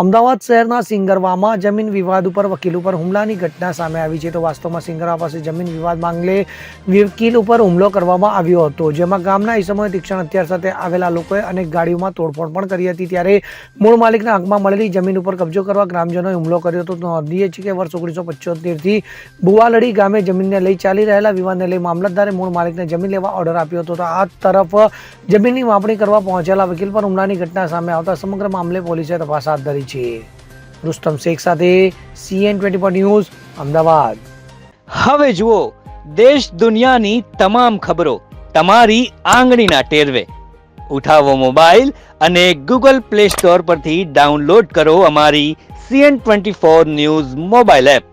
અમદાવાદ શહેરના સિંગરવામાં જમીન વિવાદ ઉપર વકીલ ઉપર હુમલાની ઘટના સામે આવી છે. તો વાસ્તવમાં સિંગરવા પાસે જમીન વિવાદ મામલે વકીલ ઉપર હુમલો કરવામાં આવ્યો હતો, જેમાં ગામના ઈસમોએ તીક્ષ્ણ હથિયાર સાથે આવેલા લોકોએ અનેક ગાડીઓમાં તોડફોડ પણ કરી હતી. ત્યારે મૂળ માલિકના હકમાં મળેલી જમીન ઉપર કબજો કરવા ગ્રામજનોએ હુમલો કર્યો હતો. નોંધીએ છીએ કે વર્ષ 1975થી બુવાલડી ગામે જમીનને લઈ ચાલી રહેલા વિવાદને લઈ મામલતદારે મૂળ માલિકને જમીન લેવા ઓર્ડર આપ્યો હતો. તો આ તરફ જમીનની માપણી કરવા પહોંચેલા વકીલ પર હુમલાની ઘટના સામે આવતા સમગ્ર મામલે પોલીસે તપાસ હાથ ધરી છે. રુસ્તમ શેખ સાથે CN24 ન્યૂઝ, અમદાવાદ. હવે જુઓ દેશ દુનિયાની તમામ ખબરો તમારી આંગળીના ટેરવે. ઉઠાવો મોબાઈલ અને Google Play Store પરથી ડાઉનલોડ કરો અમારી CN24 ન્યૂઝ મોબાઈલ એપ.